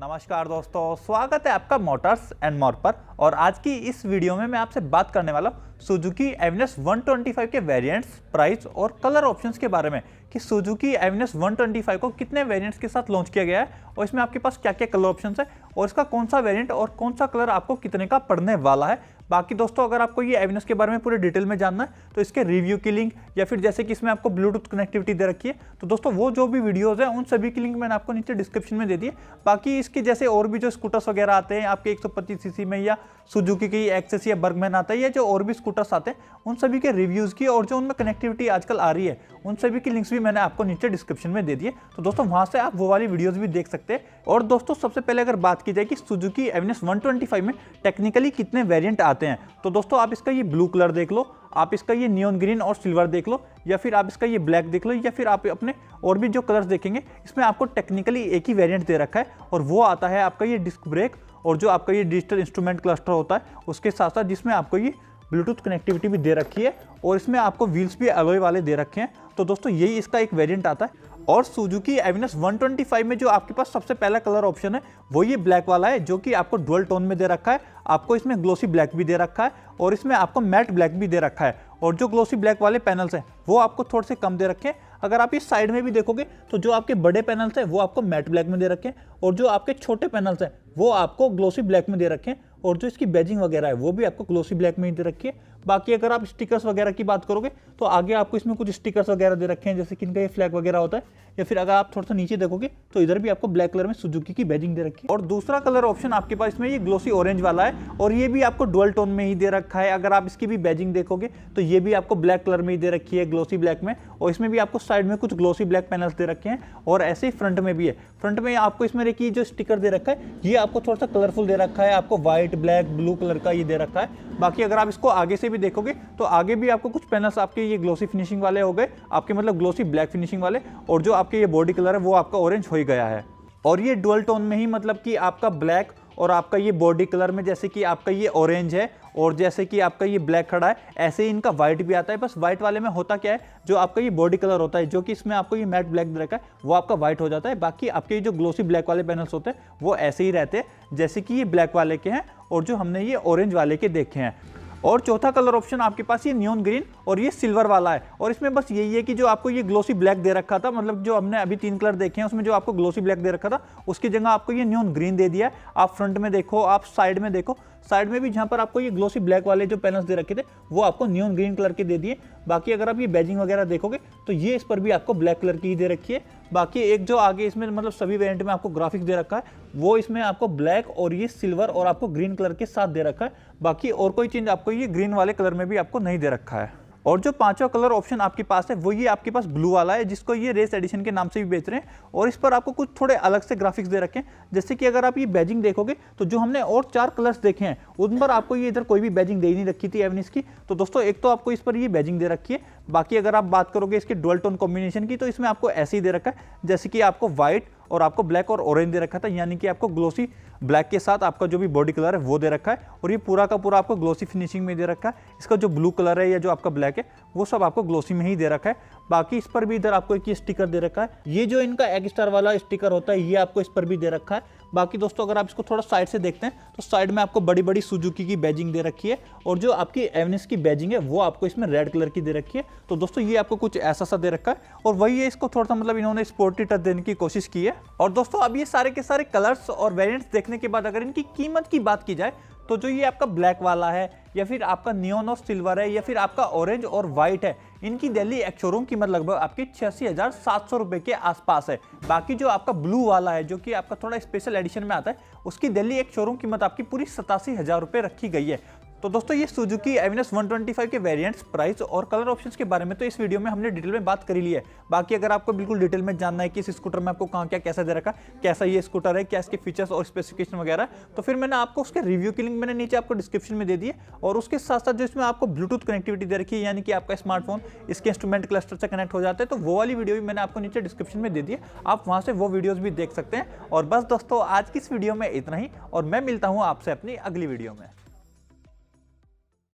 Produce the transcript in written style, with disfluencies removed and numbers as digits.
नमस्कार दोस्तों, स्वागत है आपका मोटर्स एंड मोर पर। और आज की इस वीडियो में मैं आपसे बात करने वाला हूँ सुजुकी एवेनियस 125 के वेरिएंट्स, प्राइस और कलर ऑप्शंस के बारे में कि सुजुकी एवेनियस 125 को कितने वेरिएंट्स के साथ लॉन्च किया गया है और इसमें आपके पास क्या क्या कलर ऑप्शंस है और इसका कौन सा वेरिएंट और कौन सा कलर आपको कितने का पड़ने वाला है। बाकी दोस्तों, अगर आपको ये एवेनियस के बारे में पूरे डिटेल में जानना है तो इसके रिव्यू की लिंक या फिर जैसे कि इसमें आपको ब्लूटूथ कनेक्टिविटी दे रखी है तो दोस्तों वो जो भी वीडियोस हैं उन सभी की लिंक मैंने आपको नीचे डिस्क्रिप्शन में दे दी है। बाकी इसके जैसे और भी जो स्कूटर्स वगैरह आते हैं आपके 125 सीसी में या सुजुकी की एक्सेस या बर्गमैन आता है या जो और भी स्कूटर्स आते हैं उन सभी के रिव्यूज़ की और जो उनमें कनेक्टिविटी आजकल आ रही है उन सभी की लिंक्स भी मैंने आपको नीचे डिस्क्रिप्शन में दे दिए। तो दोस्तों वहां से आप वो वाली वीडियोस भी देख सकते हैं। और दोस्तों सबसे पहले अगर बात की जाए कि सुजुकी एवेनियस 125 में टेक्निकली कितने वेरिएंट आते हैं तो दोस्तों आप इसका ये ब्लू कलर देख लो, आप इसका ये नियॉन ग्रीन और सिल्वर देख लो, या फिर आप इसका ये ब्लैक देख लो, या फिर आप अपने और भी जो कलर्स देखेंगे इसमें आपको टेक्निकली एक ही वेरिएंट दे रखा है और वो आता है आपका ये डिस्क ब्रेक और जो आपका ये डिजिटल इंस्ट्रूमेंट क्लस्टर होता है उसके साथ साथ जिसमें आपको ये ब्लूटूथ कनेक्टिविटी भी दे रखी है और इसमें आपको व्हील्स भी अलॉय वाले दे रखे हैं। तो दोस्तों यही इसका एक वेरिएंट आता है। और सुजुकी एवेनियस 125 में जो आपके पास सबसे पहला कलर ऑप्शन है वो ये ब्लैक वाला है जो कि आपको डुअल टोन में दे रखा है। आपको इसमें ग्लोसी ब्लैक भी दे रखा है और इसमें आपको मैट ब्लैक भी दे रखा है और जो ग्लोसी ब्लैक वाले पैनल्स हैं वो आपको थोड़े से कम दे रखे हैं। अगर आप इस साइड में भी देखोगे तो जो आपके बड़े पैनल्स हैं वो आपको मैट ब्लैक में दे रखे हैं और जो आपके छोटे पैनल्स हैं वो आपको ग्लोसी ब्लैक में दे रखे हैं और जो इसकी बैजिंग वगैरह है वो भी आपको ग्लोसी ब्लैक में ही दे रखी है। बाकी अगर आप स्टिकर्स वगैरह की बात करोगे तो आगे आपको इसमें कुछ स्टिकर्स वगैरह दे रखे हैं जैसे कि इनका ये फ्लैग वगैरह होता है, या फिर अगर आप थोड़ा सा नीचे देखोगे तो इधर भी आपको ब्लैक कलर में सुजुकी की बैजिंग दे रखी है। और दूसरा कलर ऑप्शन आपके पास इसमें ये ग्लोसी ऑरेंज वाला है और ये भी आपको डुअल टोन में ही दे रखा है। अगर आप इसकी भी बैजिंग देखोगे तो ये भी आपको ब्लैक कलर में ही दे रखी है, ग्लोसी ब्लैक में, और इसमें भी आपको साइड में कुछ ग्लोसी ब्लैक पैनल्स दे रखे हैं और ऐसे ही फ्रंट में भी है। फ्रंट में आपको इसमें देखिए जो स्टिकर दे रखा है ये आपको थोड़ा सा कलरफुल दे रखा है, आपको व्हाइट ब्लैक ब्लू कलर का ये दे रखा है। बाकी अगर आप इसको आगे से भी देखोगे तो आगे भी आपको कुछ पैनल्स आपके ये ग्लोसी फिनिशिंग वाले हो गए, आपके मतलब ग्लोसी ब्लैक फिनिशिंग वाले, और जो आपके ये बॉडी कलर है वो आपका ऑरेंज हो ही गया है। और ये डुअल टोन में ही मतलब कि आपका ब्लैक और आपका ये बॉडी कलर में जैसे कि आपका ये ऑरेंज है और जैसे कि आपका ये ब्लैक खड़ा है ऐसे ही इनका व्हाइट भी आता है। बस व्हाइट वाले में होता क्या है, जो आपका ये बॉडी कलर होता है जो कि इसमें आपको ये मैट ब्लैक रखा है वो आपका व्हाइट हो जाता है। बाकी आपके जो ग्लोसी ब्लैक वाले पैनल्स होते हैं वो ऐसे ही रहते हैं जैसे कि ये ब्लैक वाले के हैं और जो हमने ये ऑरेंज वाले के देखे हैं। और चौथा कलर ऑप्शन आपके पास ये नियॉन ग्रीन और ये सिल्वर वाला है और इसमें बस यही है कि जो आपको ये ग्लोसी ब्लैक दे रखा था, मतलब जो हमने अभी 3 कलर देखे हैं उसमें जो आपको ग्लोसी ब्लैक दे रखा था उसकी जगह आपको ये नियॉन ग्रीन दे दिया है। आप फ्रंट में देखो, आप साइड में देखो, साइड में भी जहां पर आपको ये ग्लोसी ब्लैक वाले जो पैनल्स दे रखे थे वो आपको नियॉन ग्रीन कलर के दे दिए। बाकी अगर आप ये बैजिंग वगैरह देखोगे तो ये इस पर भी आपको ब्लैक कलर की ही दे रखी है। बाकी एक जो आगे इसमें मतलब सभी वेरिएंट में आपको ग्राफिक्स दे रखा है वो इसमें आपको ब्लैक और ये सिल्वर और आपको ग्रीन कलर के साथ दे रखा है। बाकी और कोई चेंज आपको ये ग्रीन वाले कलर में भी आपको नहीं दे रखा है। और जो पांचवा कलर ऑप्शन आपके पास है वो ये आपके पास ब्लू वाला है जिसको ये रेस एडिशन के नाम से भी बेच रहे हैं और इस पर आपको कुछ थोड़े अलग से ग्राफिक्स दे रखे हैं। जैसे कि अगर आप ये बैजिंग देखोगे तो जो हमने और 4 कलर्स देखे हैं उन पर आपको ये इधर कोई भी बैजिंग दे नहीं रखी थी एवेनियस की। तो दोस्तों एक तो आपको इस पर ये बैजिंग दे रखी है। बाकी अगर आप बात करोगे इसके डुअल टोन कॉम्बिनेशन की तो इसमें आपको ऐसे ही दे रखा है जैसे कि आपको व्हाइट और आपको ब्लैक और ऑरेंज दे रखा था, यानी कि आपको ग्लोसी ब्लैक के साथ आपका जो भी बॉडी कलर है वो दे रखा है और ये पूरा का पूरा आपको ग्लोसी फिनिशिंग में दे रखा है। इसका जो ब्लू कलर है या जो आपका ब्लैक है वो सब आपको ग्लोसी में ही दे रखा है। बाकी इस पर भी इधर आपको एक स्टिकर दे रखा है, ये जो इनका एग स्टार वाला स्टिकर होता है ये आपको इस पर भी दे रखा है। बाकी दोस्तों अगर आप इसको थोड़ा साइड से देखते हैं तो साइड में आपको बड़ी बड़ी सुजुकी की बैजिंग दे रखी है और जो आपकी एवेनियस की बैजिंग है वो आपको इसमें रेड कलर की दे रखी है। तो दोस्तों ये आपको कुछ ऐसा सा दे रखा है और वही है, इसको थोड़ा सा मतलब इन्होंने स्पोर्टी टच देने की कोशिश की है। और दोस्तों अब ये सारे के सारे कलर्स और वेरिएंट्स देखने के बाद अगर इनकी कीमत की बात की जाए तो जो ये आपका ब्लैक वाला है या फिर आपका नियॉन और सिल्वर है या फिर आपका ऑरेंज और व्हाइट है, इनकी दिल्ली एक्स शोरूम कीमत लगभग आपकी 86,700 रुपए के आसपास है। बाकी जो आपका ब्लू वाला है जो कि आपका थोड़ा स्पेशल एडिशन में आता है उसकी दिल्ली एक्स शोरूम कीमत आपकी पूरी 87,000 रुपए रखी गई है। तो दोस्तों ये सुजुकी एवेनियस 125 के वेरिएंट्स, प्राइस और कलर ऑप्शंस के बारे में तो इस वीडियो में हमने डिटेल में बात कर ही ली है। बाकी अगर आपको बिल्कुल डिटेल में जानना है कि इस स्कूटर में आपको कहाँ क्या कैसा दे रखा, कैसा ये स्कूटर है, क्या इसके फीचर्स और स्पेसिफिकेशन वगैरह, तो फिर मैंने आपको उसके रिव्यू की लिंक मैंने नीचे आपको डिस्क्रिप्शन में दे दी है। और उसके साथ साथ जो इसमें आपको ब्लूटूथ कनेक्टिविटी दे रखी है, यानी कि आपका स्मार्टफोन इसके इंस्ट्रूमेंट क्लस्टर से कनेक्ट हो जाता है, तो वो वाली वीडियो भी मैंने आपको नीचे डिस्क्रिप्शन में दे दी है, आप वहाँ से वो वीडियोज भी देख सकते हैं। और बस दोस्तों आज की इस वीडियो में इतना ही और मैं मिलता हूँ आपसे अपनी अगली वीडियो में।